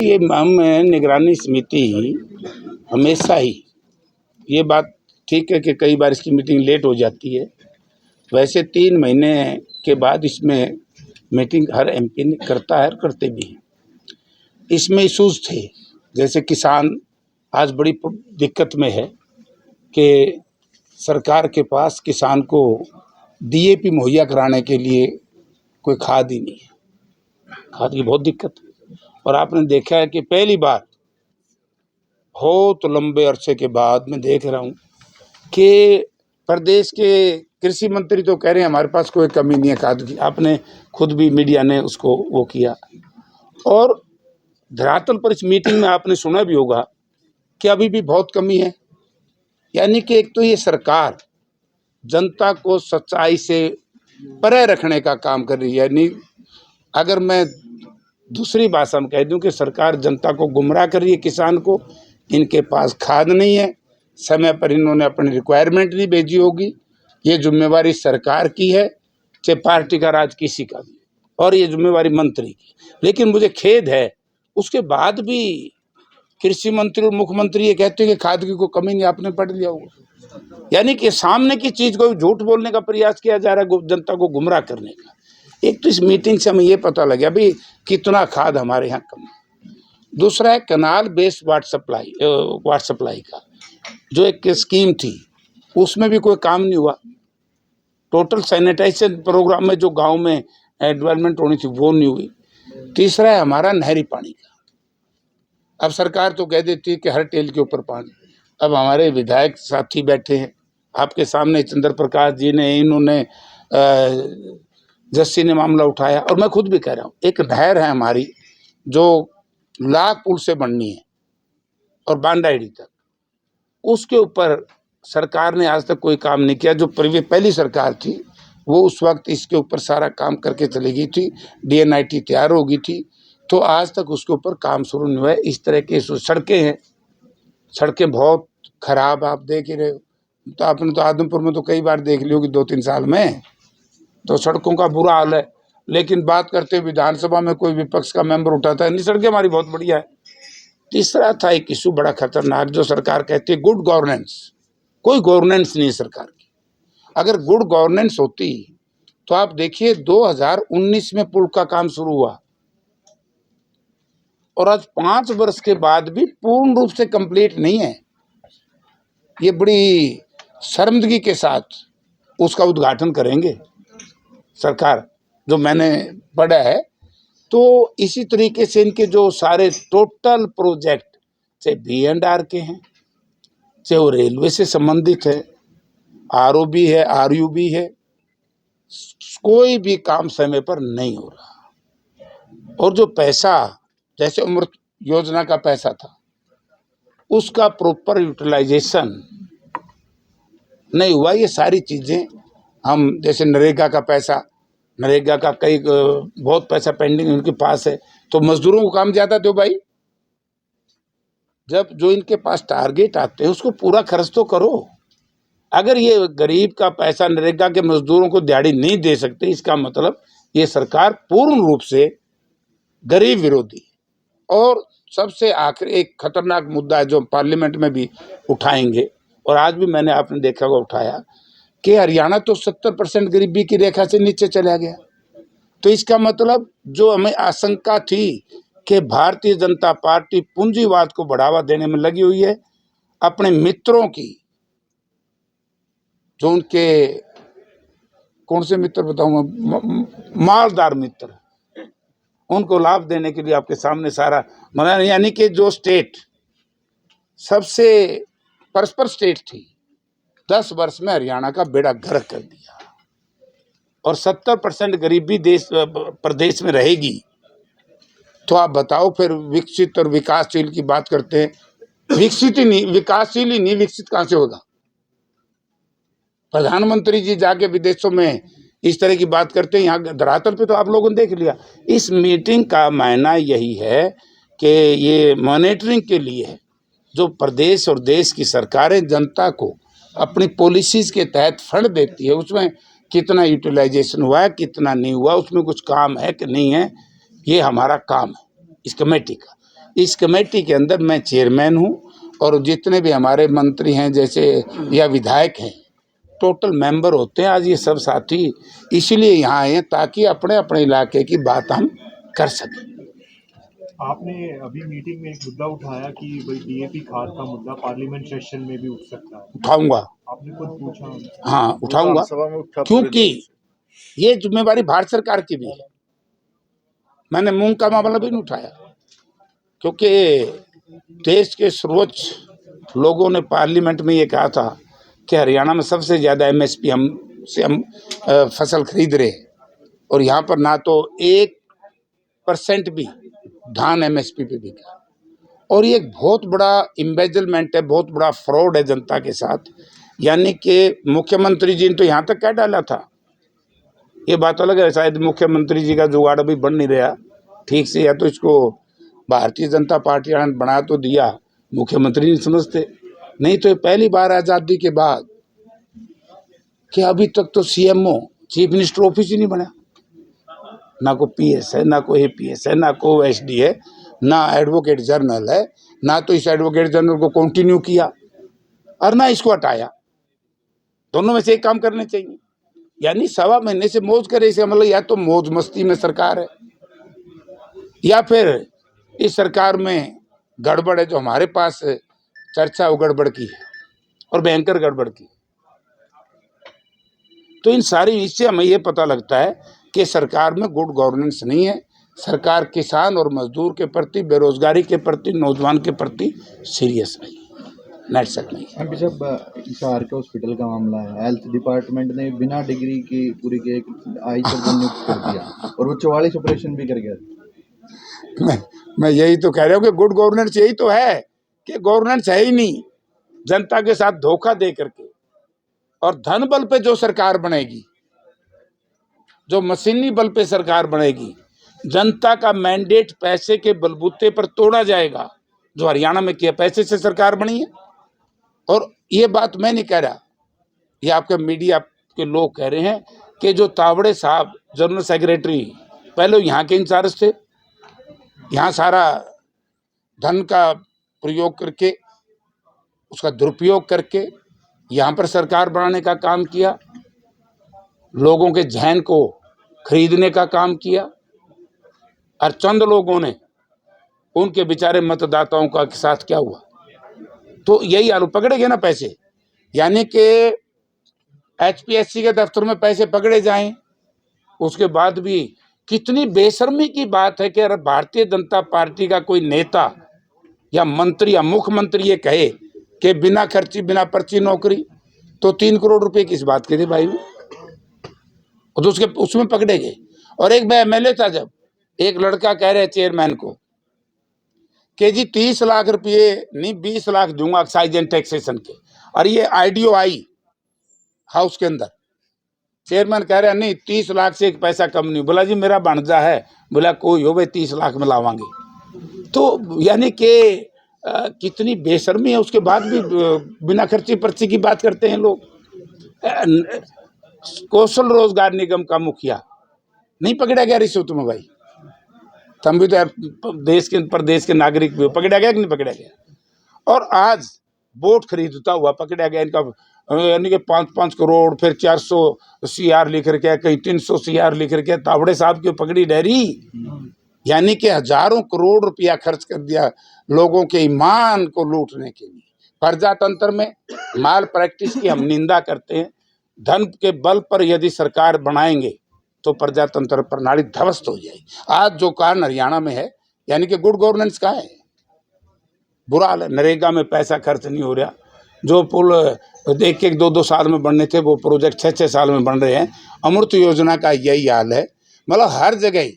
ये हम निगरानी समिति हमेशा ही, ये बात ठीक है कि कई बार इसकी मीटिंग लेट हो जाती है। वैसे 3 महीने के बाद इसमें मीटिंग हर एमपी करता है और करते भी हैं। इसमें इशूज़ थे, जैसे किसान आज बड़ी दिक्कत में है कि सरकार के पास किसान को डीएपी मुहैया कराने के लिए कोई खाद ही नहीं है। खाद की बहुत दिक्कत है। और आपने देखा है कि पहली बार बहुत लंबे अरसे के बाद मैं देख रहा हूँ कि प्रदेश के कृषि मंत्री तो कह रहे हैं हमारे पास कोई कमी नहीं है खाद की। आपने खुद भी मीडिया ने उसको वो किया। और धरातल पर इस मीटिंग में आपने सुना भी होगा कि अभी भी बहुत कमी है। यानी कि एक तो ये सरकार जनता को सच्चाई से परे रखने का काम कर रही है। यानी अगर मैं दूसरी भाषा में कह दूं कि सरकार जनता को गुमराह कर रही है। किसान को इनके पास खाद नहीं है, समय पर इन्होंने अपनी रिक्वायरमेंट नहीं भेजी होगी। ये जिम्मेवारी सरकार की है, चाहे पार्टी का राज किसी का भी, और ये जिम्मेवारी मंत्री की। लेकिन मुझे खेद है, उसके बाद भी कृषि मंत्री और मुख्यमंत्री ये कहते हैं कि खाद की कोई कमी नहीं, आपने पढ़ लिया होगा। यानी कि सामने की चीज को झूठ बोलने का प्रयास किया जा रहा है, जनता को गुमराह करने का। एक तो इस मीटिंग से हमें ये पता लग गया भाई कितना खाद हमारे यहाँ कम है। दूसरा है कनाल बेस्ड वाटर सप्लाई का जो एक स्कीम थी, उसमें भी कोई काम नहीं हुआ। टोटल सैनिटाइजेशन प्रोग्राम में जो गांव में डेवलपमेंट होनी थी वो नहीं हुई। तीसरा है हमारा नहरी पानी का। अब सरकार तो कह देती है कि हर टेल के ऊपर पानी। अब हमारे विधायक साथी बैठे हैं आपके सामने, चंद्र प्रकाश जी ने, इन्होंने जस्सी ने मामला उठाया, और मैं खुद भी कह रहा हूँ एक नहर है हमारी जो लाख पुल से बननी है और बांडाईडी तक, उसके ऊपर सरकार ने आज तक कोई काम नहीं किया। जो पहली सरकार थी वो उस वक्त इसके ऊपर सारा काम करके चली गई थी, डीएनआईटी तैयार हो गई थी, तो आज तक उसके ऊपर काम शुरू नहीं हुआ है। इस तरह की सड़कें हैं, सड़कें बहुत खराब आप देख ही रहे हो। तो आपने तो आदमपुर में तो कई बार देख ली होगी 2-3 साल में, तो सड़कों का बुरा हाल है। लेकिन बात करते विधानसभा में कोई विपक्ष का मेंबर उठाता है नहीं, सड़कें हमारी बहुत बढ़िया है। तीसरा था एक इशू बड़ा खतरनाक, जो सरकार कहती है गुड गवर्नेंस। कोई गवर्नेंस नहीं है सरकार की। अगर गुड गवर्नेंस होती तो आप देखिए 2019 में पुल का काम शुरू हुआ और आज 5 वर्ष के बाद भी पूर्ण रूप से कंप्लीट नहीं है। ये बड़ी शर्मिंदगी के साथ उसका उद्घाटन करेंगे सरकार, जो मैंने पढ़ा है। तो इसी तरीके से इनके जो सारे टोटल प्रोजेक्ट, चाहे B&R के हैं, चाहे वो रेलवे से संबंधित है, ROB है, RUB है, कोई भी काम समय पर नहीं हो रहा। और जो पैसा, जैसे अमृत योजना का पैसा था, उसका प्रॉपर यूटिलाइजेशन नहीं हुआ। ये सारी चीजें हम, जैसे नरेगा का पैसा, नरेगा का कई बहुत पैसा पेंडिंग उनके पास है, तो मजदूरों को काम ज्यादा दो भाई। जब जो इनके पास टारगेट आते हैं उसको पूरा खर्च तो करो। अगर ये गरीब का पैसा नरेगा के मजदूरों को दिहाड़ी नहीं दे सकते, इसका मतलब ये सरकार पूर्ण रूप से गरीब विरोधी। और सबसे आखिर एक खतरनाक मुद्दा है जो पार्लियामेंट में भी उठाएंगे, और आज भी मैंने आपने देखा होगा उठाया, कि हरियाणा तो 70% गरीबी की रेखा से नीचे चला गया। तो इसका मतलब जो हमें आशंका थी कि भारतीय जनता पार्टी पूंजीवाद को बढ़ावा देने में लगी हुई है, अपने मित्रों की, जो उनके कौन से मित्र बताऊंगा, मालदार मित्र, उनको लाभ देने के लिए आपके सामने सारा मना। यानी कि जो स्टेट सबसे परस्पर स्टेट थी, 10 वर्ष में हरियाणा का बेड़ा गर्क कर दिया। और 70% गरीबी प्रदेश में रहेगी, तो आप बताओ फिर विकसित और विकासशील की बात करते हैं। विकसित ही नहीं, विकासशील ही नहीं, विकसित कहां से होगा? प्रधानमंत्री जी जाके विदेशों में इस तरह की बात करते हैं, यहाँ धरातल पे तो आप लोगों ने देख लिया। इस मीटिंग का मायना यही है कि ये मॉनिटरिंग के लिए है, जो प्रदेश और देश की सरकारें जनता को अपनी पॉलिसीज के तहत फंड देती है, उसमें कितना यूटिलाइजेशन हुआ है, कितना नहीं हुआ, उसमें कुछ काम है कि नहीं है, ये हमारा काम है इस कमेटी का। इस कमेटी के अंदर मैं चेयरमैन हूँ और जितने भी हमारे मंत्री हैं जैसे या विधायक हैं टोटल मेंबर होते हैं। आज ये सब साथी इसलिए यहाँ आए हैं ताकि अपने अपने इलाके की बात हम कर सकें। आपने अभी मीटिंग में एक मुद्दा उठाया कि भाई डीएपी खाद का मुद्दा पार्लियामेंट सेशन में भी उठ सकता है। उठाऊंगा। आपने खुद पूछा? हाँ उठाऊंगा, क्योंकि ये जिम्मेवारी भारत सरकार की भी है। मैंने मूंग का मामला भी नहीं उठाया, क्योंकि देश के सर्वोच्च लोगों ने पार्लियामेंट में ये कहा था कि हरियाणा में सबसे ज़्यादा एमएसपी हम फसल खरीद रहे हैं और यहाँ पर ना तो 1% भी धान एमएसपी पे बिका। और ये एक बहुत बड़ा इम्बेजलमेंट है, बहुत बड़ा फ्रॉड है जनता के साथ। यानी कि मुख्यमंत्री जी ने तो यहाँ तक कह डाला था, ये बात अलग है शायद मुख्यमंत्री जी का जुगाड़ अभी बन नहीं रहा ठीक से, या तो इसको भारतीय जनता पार्टी ने बना तो दिया, मुख्यमंत्री नहीं समझते। नहीं तो ये पहली बार आज़ादी के बाद कि अभी तक तो सीएमओ चीफ मिनिस्टर ऑफिस ही नहीं बना, ना को पीएस है, ना को एपीएस है, ना को एसडी है, ना एडवोकेट जनरल है, ना तो इस एडवोकेट जनरल को कंटिन्यू किया और ना इसको हटाया। दोनों में से एक काम करने चाहिए। यानी 1.25 महीने से मौज करे, इसे मतलब या तो मौज मस्ती में सरकार है या फिर इस सरकार में गड़बड़ है। जो हमारे पास चर्चा वो गड़बड़ की है और भयंकर गड़बड़ की। तो इन सारी इससे हमें ये पता लगता है कि सरकार में गुड गवर्नेंस नहीं है। सरकार किसान और मजदूर के प्रति, बेरोजगारी के प्रति, नौजवान के प्रति सीरियस नहीं, नेटसेट नहीं है। अभी जब हिसार के हॉस्पिटल का मामला है, हेल्थ डिपार्टमेंट ने बिना डिग्री की पूरी के एक आईचर नियुक्त कर दिया और वो 44 ऑपरेशन भी कर गया। मैं यही तो कह रहा हूँ कि गुड गवर्नेंस यही तो है कि गवर्नेंस है ही नहीं। जनता के साथ धोखा दे करके और धन बल पे जो सरकार बनेगी, जो मशीनी बल पे सरकार बनेगी, जनता का मैंडेट पैसे के बलबूते पर तोड़ा जाएगा। जो हरियाणा में किया, पैसे से सरकार बनी है। और ये बात मैं नहीं कह रहा, ये आपके मीडिया के लोग कह रहे हैं कि जो तावड़े साहब जनरल सेक्रेटरी पहले यहाँ के इंचार्ज थे, यहाँ सारा धन का प्रयोग करके, उसका दुरुपयोग करके यहाँ पर सरकार बनाने का काम किया, लोगों के जहन को खरीदने का काम किया और चंद लोगों ने उनके बेचारे मतदाताओं का साथ क्या हुआ। तो यही आलू पकड़े गए ना पैसे। यानी कि एचपीएससी के दफ्तर में पैसे पकड़े जाएं, उसके बाद भी कितनी बेशर्मी की बात है कि अगर भारतीय जनता पार्टी का कोई नेता या मंत्री या मुख्यमंत्री ये कहे कि बिना खर्ची बिना पर्ची नौकरी, तो 3 करोड़ रुपए किस बात के थे भाई। और तो उसमें पकड़े गए। और एक मैं एमएलए था, जब एक लड़का कह रहे चेयरमैन को कि जी 30 लाख रुपये नहीं 20 लाख दूंगा एक्साइज एंड टैक्सेशन के, और ये आईडीओ आई हाउस के अंदर चेयरमैन कह रहे हैं नहीं 30 लाख से एक पैसा कम नहीं। बोला जी मेरा भांजा है। बोला कोई हो भाई 30 लाख में लावांगे। तो यानी कि कितनी बेशर्मी है। उसके बाद भी बिना खर्ची पर्ची की बात करते हैं लोग। कौशल रोजगार निगम का मुखिया नहीं पकड़ा गया रिश्वत में भाई। तुम भी तो देश के प्रदेश के नागरिक भी हो, पकड़ा गया कि नहीं पकड़ा गया। और आज वोट खरीदता हुआ पकड़ा गया इनका, यानी कि 5-5 करोड़, फिर 400 CR लिख रखे, कहीं 300 CR लिख रखे। तावड़े साहब की पकड़ी डेरी, यानी कि हजारों करोड़ रुपया खर्च कर दिया लोगों के ईमान को लूटने के लिए। प्रजातंत्र में माल प्रैक्टिस की हम निंदा करते हैं। धन के बल पर यदि सरकार बनाएंगे तो प्रजातंत्र प्रणाली ध्वस्त हो जाएगी। आज जो कारण हरियाणा में है, यानी कि गुड गवर्नेंस का है, बुरा हाल है। नरेगा में पैसा खर्च नहीं हो रहा। जो पुल 1-2 साल में बनने थे वो प्रोजेक्ट 6-6 साल में बन रहे हैं। अमृत योजना का यही हाल है। मतलब हर जगह ही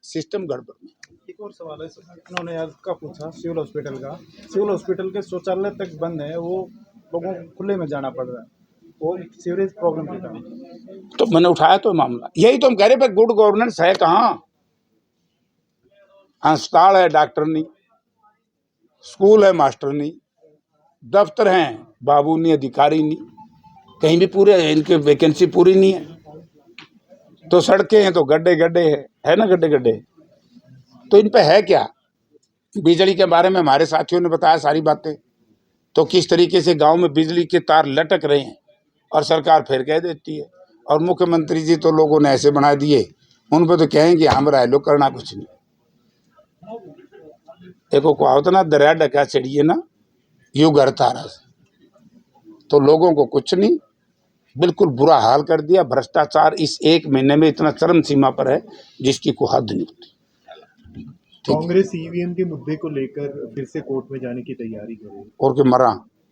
सिस्टम गड़बड़ में। एक और सवाल है, इन्होंने आज का पूछा सिविल हॉस्पिटल का। सिविल हॉस्पिटल के शौचालय तक बंद है, वो लोगों को खुले में जाना पड़ रहा है, वो सीवरेज प्रॉब्लम के कारण। तो मैंने उठाया तो मामला यही तो हम कह रहे हैं, गुड गवर्नेंस है कहाँ। अस्पताल है डॉक्टर नहीं, स्कूल है मास्टर नहीं, दफ्तर हैं बाबू नहीं, अधिकारी नहीं, कहीं भी पूरे इनके वैकेंसी पूरी नहीं है। तो सड़कें हैं तो गड्ढे गड्ढे है ना, गड्ढे गड्ढे। तो इन पे है क्या। बिजली के बारे में हमारे साथियों ने बताया सारी बातें, तो किस तरीके से गांव में बिजली के तार लटक रहे हैं और सरकार फिर कह देती है। और मुख्यमंत्री जी तो लोगों ने ऐसे बना दिए, उन पर तो कहेंगे हम रह लो, करना कुछ नहीं। देखो कहावत ना, दरिया डका चढ़िए ना यूं घर तारा से, तो लोगों को कुछ नहीं, बिल्कुल बुरा हाल कर दिया। भ्रष्टाचार इस 1 महीने में इतना चरम सीमा पर है जिसकी कोई हद नहीं होती। कांग्रेस ईवीएम के मुद्दे को लेकर फिर से कोर्ट में जाने की तैयारी कर रही है, और के मरा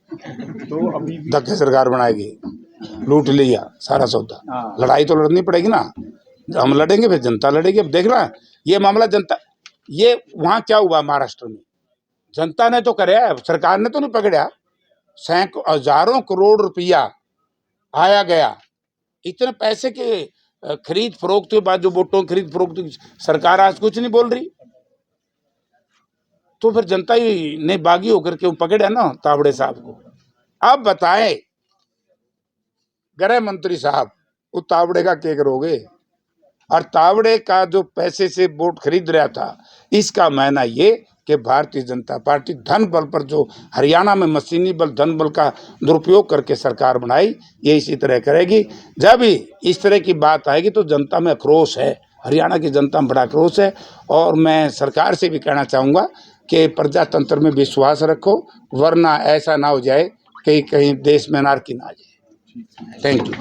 तो अभी भी धक्के सरकार बनाएगी, लूट लिया सारा सौदा। लड़ाई तो लड़नी पड़ेगी ना, हम लड़ेंगे फिर जनता लड़ेगी। अब देखना ये मामला जनता, ये वहाँ क्या हुआ महाराष्ट्र में, जनता ने तो कराया, सरकार ने तो नहीं पकड़ा। सैकड़ों हजारों करोड़ रुपया आया गया, इतने पैसे के खरीद फरोख्त के बाद जो वोटों की खरीद फरोख्त, सरकार आज कुछ नहीं बोल रही। तो फिर जनता ही ने बागी होकर के पकड़ा ना तावड़े साहब को। अब बताएं गृह मंत्री साहब, वो तावड़े का क्या करोगे? और तावड़े का जो पैसे से वोट खरीद रहा था, इसका मायना ये कि भारतीय जनता पार्टी धन बल पर, जो हरियाणा में मशीनी बल धन बल का दुरुपयोग करके सरकार बनाई, ये इसी तरह करेगी। जब भी इस तरह की बात आएगी तो जनता में आक्रोश है, हरियाणा की जनता में बड़ा आक्रोश है। और मैं सरकार से भी कहना चाहूँगा कि प्रजातंत्र में विश्वास रखो, वरना ऐसा ना हो जाए कि कहीं देश में अनार्की ना आ जाए। Thank you.